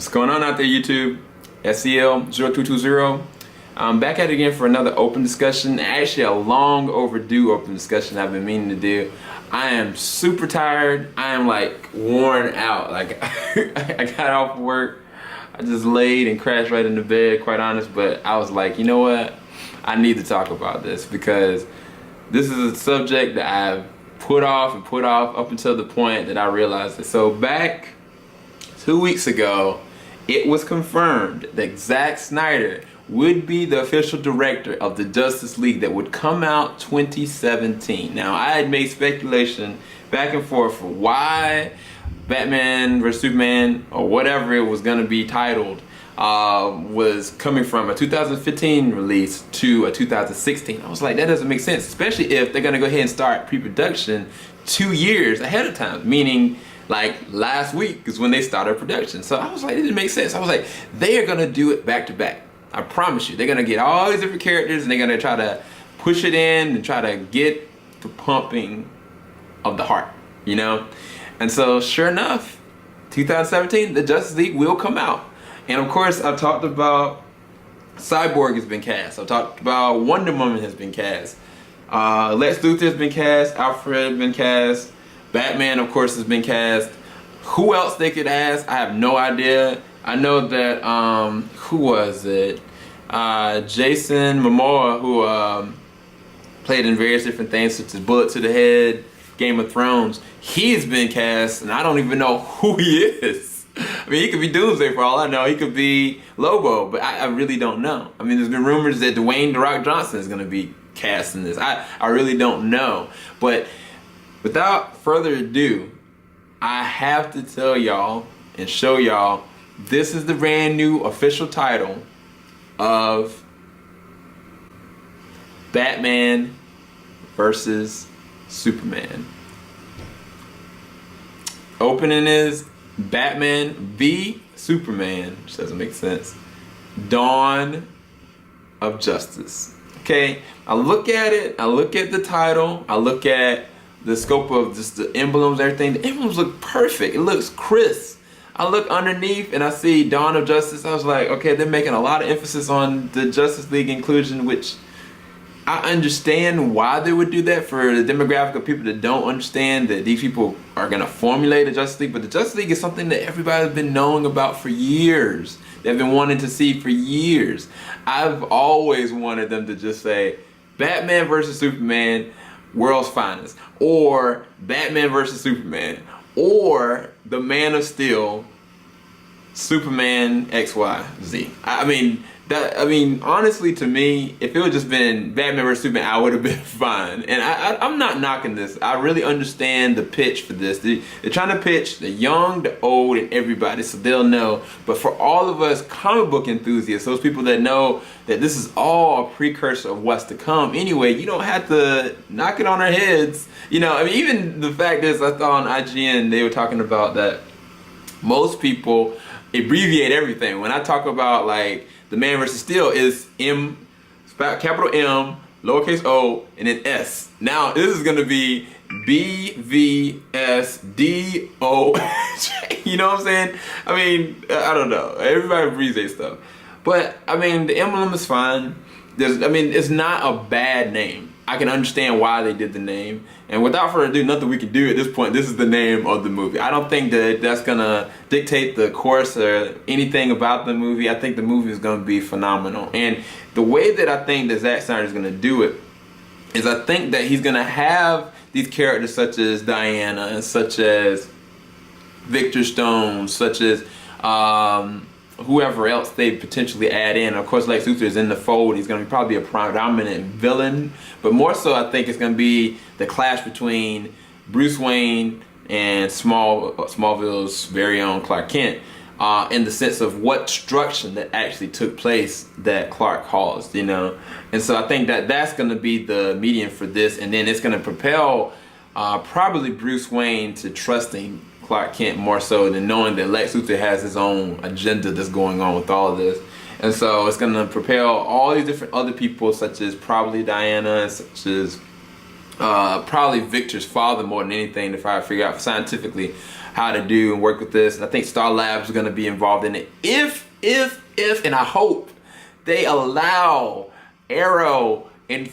What's going on out there, YouTube? SEL0220. I'm back at it again for another open discussion. Actually, a long overdue open discussion I've been meaning to do. I am super tired. I am like worn out. Like I got off work. I just laid and crashed right into bed, quite honest. But I was like, you know what? I need to talk about this because this is a subject that I've put off up until the point that I realized it. So back 2 weeks ago, it was confirmed that Zack Snyder would be the official director of the Justice League that would come out 2017. Now, I had made speculation back and forth for why Batman vs. Superman, or whatever it was going to be titled, was coming from a 2015 release to a 2016. I was like, that doesn't make sense, especially if they're going to go ahead and start pre-production 2 years ahead of time, meaning like last week is when they started production. So I was like, it didn't make sense. I was like, they are going to do it back to back. I promise you, they're going to get all these different characters and they're going to try to push it in and try to get the pumping of the heart, you know? And so sure enough, 2017, the Justice League will come out. And of course, I talked about Cyborg has been cast. I talked about Wonder Woman has been cast. Lex Luthor has been cast. Alfred has been cast. Batman, of course, has been cast. Who else they could ask, I have no idea. I know that, who was it? Jason Momoa, who played in various different things, such as Bullet to the Head, Game of Thrones. He's been cast, and I don't even know who he is. I mean, he could be Doomsday for all I know. He could be Lobo, but I really don't know. I mean, there's been rumors that Dwayne "The Rock" Johnson is going to be cast in this. I really don't know. But without further ado, I have to tell y'all and show y'all this is the brand new official title of Batman versus Superman. Opening is Batman v Superman, which doesn't make sense. Dawn of Justice. Okay, I look at it, I look at the title, I look at the scope of just the emblems, everything. The emblems look perfect. It looks crisp. I look underneath and I see Dawn of Justice. I was like, okay, they're making a lot of emphasis on the Justice League inclusion, which I understand why they would do that for the demographic of people that don't understand that these people are going to formulate a Justice League. But the Justice League is something that everybody's been knowing about for years. They've been wanting to see for years. I've always wanted them to just say Batman versus Superman, World's Finest, or Batman versus Superman, or the Man of Steel, Superman XYZ. I mean, honestly, to me, if it would just been Batman vs. Superman, I would have been fine. And I'm not knocking this. I really understand the pitch for this. They're trying to pitch the young, the old, and everybody, so they'll know. But for all of us comic book enthusiasts, those people that know that this is all a precursor of what's to come anyway, you don't have to knock it on our heads. You know, I mean, even the fact is, I thought on IGN, they were talking about that most people abbreviate everything. When I talk about, like, the Man vs. Steel is M, capital M, lowercase o, and then S. Now, this is going to be BVSDO. You know what I'm saying? I mean, I don't know. Everybody abbreviates stuff. But, I mean, the emblem is fine. It's not a bad name. I can understand why they did the name. And without further ado, nothing we can do at this point. This is the name of the movie. I don't think that that's going to dictate the course or anything about the movie. I think the movie is going to be phenomenal. And the way that I think that Zack Snyder is going to do it is I think that he's going to have these characters such as Diana and such as Victor Stone, such as whoever else they potentially add in. Of course, Lex Luthor is in the fold. He's going to be probably a predominant villain, but more so I think it's going to be the clash between Bruce Wayne and Smallville's very own Clark Kent, in the sense of what destruction that actually took place that Clark caused, you know. And so I think that that's going to be the medium for this, and then it's going to propel probably Bruce Wayne to trusting Clark Kent more so than knowing that Lex Luthor has his own agenda that's going on with all of this. And so it's going to propel all these different other people, such as probably Diana, such as probably Victor's father more than anything, if I figure out scientifically how to do and work with this. And I think Star Labs is going to be involved in it. If, and I hope they allow Arrow and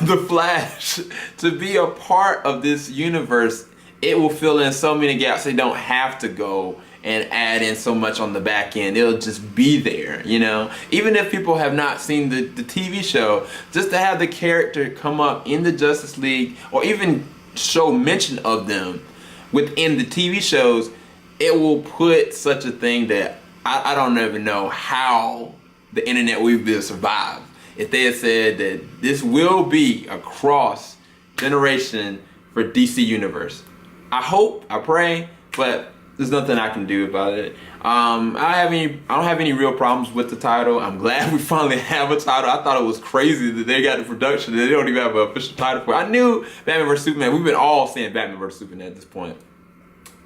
the Flash to be a part of this universe, it will fill in so many gaps. They don't have to go and add in so much on the back end. It'll just be there, you know? Even if people have not seen the TV show, just to have the character come up in the Justice League, or even show mention of them within the TV shows, it will put such a thing that I don't even know how the internet will be able to survive. If they had said that this will be a cross generation for DC Universe. I hope, I pray, but there's nothing I can do about it. I don't have any real problems with the title. I'm glad we finally have a title. I thought it was crazy that they got the production and they don't even have an official title for it. I knew Batman vs Superman. We've been all saying Batman vs Superman at this point.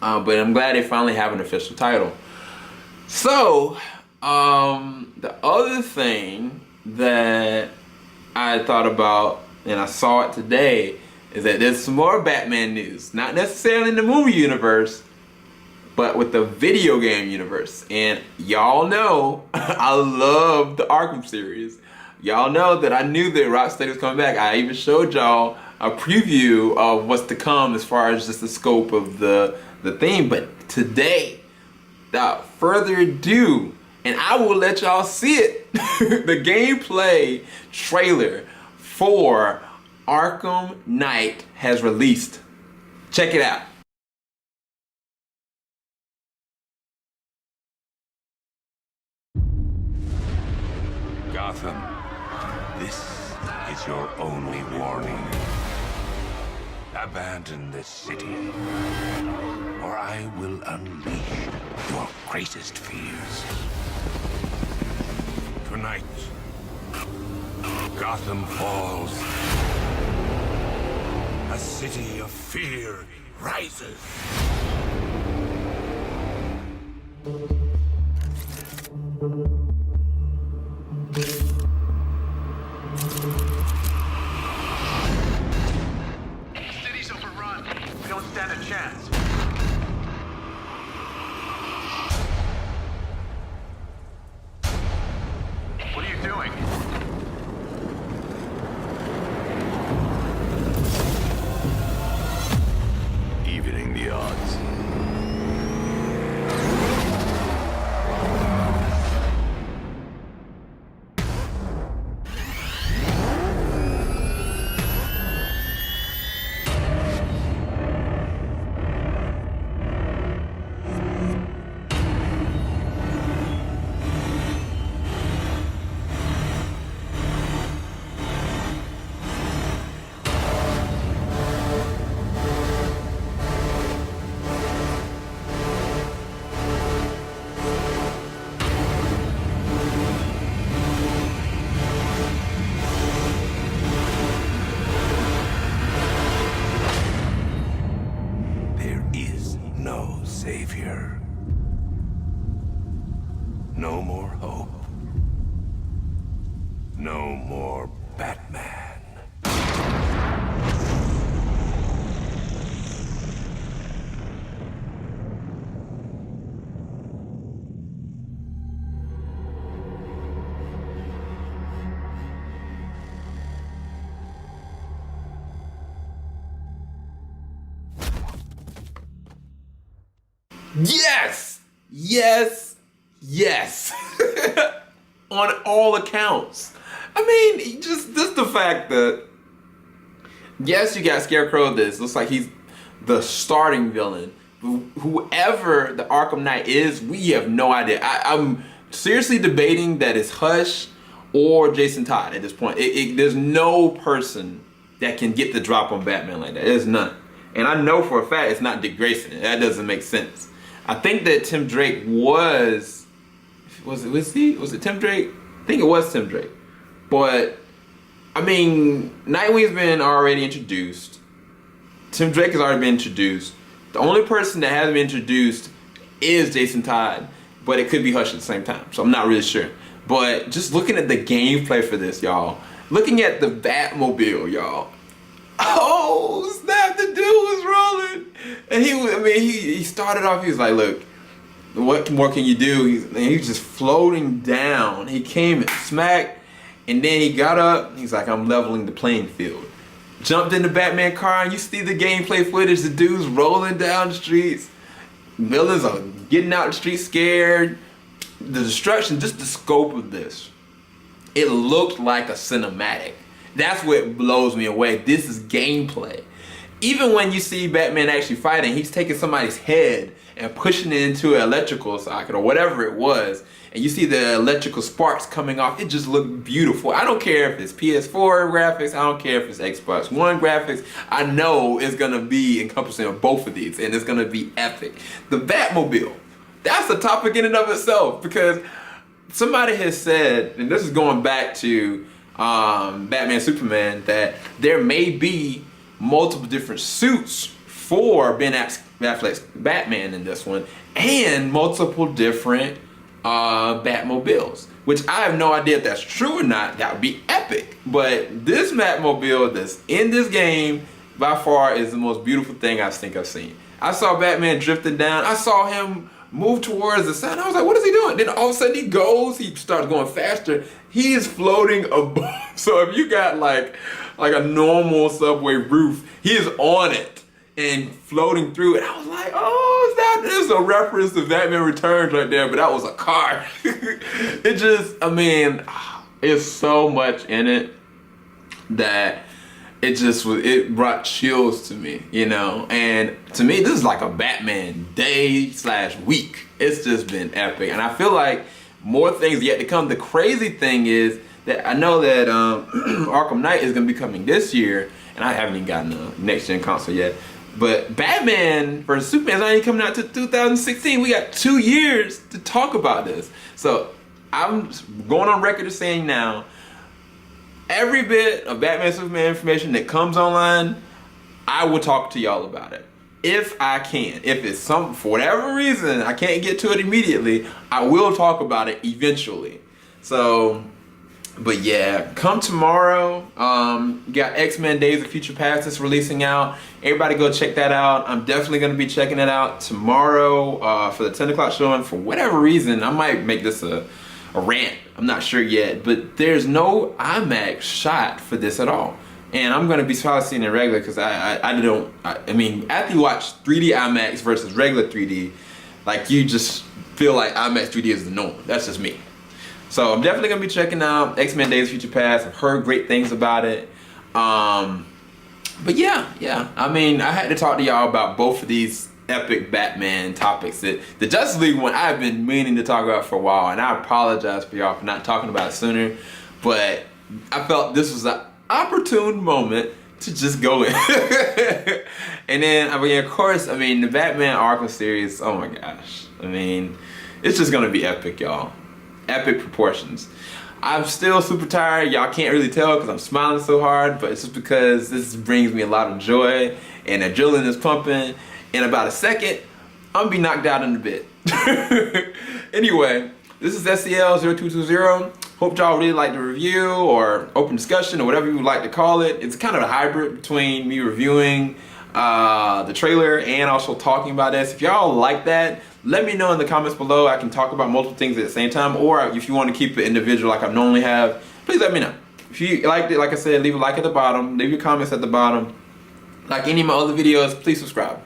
But I'm glad they finally have an official title. So, the other thing that I thought about, and I saw it today, is that there's some more Batman news. Not necessarily in the movie universe, but with the video game universe. And y'all know I love the Arkham series. Y'all know that I knew that Rocksteady was coming back. I even showed y'all a preview of what's to come as far as just the scope of the theme. But today, without further ado, and I will let y'all see it, the gameplay trailer for Arkham Knight has released. Check it out. Gotham, this is your only warning. Abandon this city, or I will unleash your greatest fears. Tonight, Gotham falls. A city of fear rises. City's overrun. We don't stand a chance. What are you doing? Evening the odds. No savior. No more hope. No more Batman. Yes! Yes! Yes! On all accounts. I mean, just the fact that, yes, you got Scarecrow. This looks like he's the starting villain. Whoever the Arkham Knight is, we have no idea. I'm seriously debating that it's Hush or Jason Todd at this point. There's no person that can get the drop on Batman like that. There's none. And I know for a fact it's not Dick Grayson. That doesn't make sense. I think that Tim Drake was it Tim Drake? I think it was Tim Drake. But, I mean, Nightwing's been already introduced. Tim Drake has already been introduced. The only person that hasn't been introduced is Jason Todd, but it could be Hush at the same time, so I'm not really sure. But just looking at the gameplay for this, y'all, looking at the Batmobile, y'all, oh snap, the dude was rolling. And he started off, he was like, look, what more can you do? He was just floating down. He came and smacked, and then he got up, he's like, I'm leveling the playing field. Jumped in the Batman car, and you see the gameplay footage, the dude's rolling down the streets. Villains are getting out the street scared. The destruction, just the scope of this. It looked like a cinematic. That's what blows me away. This is gameplay. Even when you see Batman actually fighting, he's taking somebody's head and pushing it into an electrical socket or whatever it was, and you see the electrical sparks coming off. It just looked beautiful. I don't care if it's PS4 graphics, I don't care if it's Xbox One graphics. I know it's gonna be encompassing of both of these, and it's gonna be epic. The Batmobile, that's a topic in and of itself, because somebody has said, and this is going back to Batman Superman, that there may be multiple different suits for Ben Affleck's Batman in this one, and multiple different Batmobiles, which I have no idea if that's true or not. That would be epic. But this Batmobile that's in this game by far is the most beautiful thing I think I've seen. I saw Batman drifting down. I saw him move towards the sun. I was like, what is he doing? Then all of a sudden he starts going faster. He is floating above. So if you got like a normal subway roof, he is on it and floating through it. I was like, oh, this is a reference to Batman Returns right there, but that was a car. It just, I mean, it's so much in it that it brought chills to me, you know? And to me, this is like a Batman day/week. It's just been epic. And I feel like more things yet to come. The crazy thing is that I know that Arkham Knight is gonna be coming this year, and I haven't even gotten a next-gen console yet. But Batman vs. Superman is not even coming out to 2016. We got 2 years to talk about this. So I'm going on record as saying now, every bit of Batman Superman information that comes online, I will talk to y'all about it. If I can. If it's something, for whatever reason, I can't get to it immediately, I will talk about it eventually. So, but yeah, come tomorrow, you got X-Men Days of Future Past that's releasing out. Everybody go check that out. I'm definitely going to be checking it out tomorrow for the 10 o'clock showing. For whatever reason, I might make this a rant. I'm not sure yet, but there's no IMAX shot for this at all. And I'm gonna be probably seeing it regular, because I mean, after you watch 3D IMAX versus regular 3D, like, you just feel like IMAX 3D is the norm. That's just me. So I'm definitely gonna be checking out X-Men Days of Future Past. I've heard great things about it. But yeah, I mean, I had to talk to y'all about both of these epic Batman topics. The Justice League one I've been meaning to talk about for a while, and I apologize for y'all for not talking about it sooner, but I felt this was an opportune moment to just go in. And then, I mean, of course, I mean, the Batman Arkham series, oh my gosh, I mean, it's just gonna be epic, y'all. Epic proportions. I'm still super tired. Y'all can't really tell because I'm smiling so hard, but it's just because this brings me a lot of joy and adrenaline is pumping. In about a second, I'm gonna be knocked out in a bit. Anyway, this is SCL0220. Hope y'all really like the review or open discussion or whatever you would like to call it. It's kind of a hybrid between me reviewing the trailer and also talking about this. If y'all like that, let me know in the comments below. I can talk about multiple things at the same time, or if you want to keep it individual like I normally have, please let me know. If you liked it, like I said, leave a like at the bottom, leave your comments at the bottom. Like any of my other videos, please subscribe.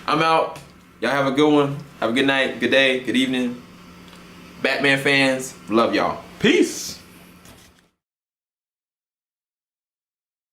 I'm out. Y'all have a good one. Have a good night, good day, good evening. Batman fans, love y'all. Peace.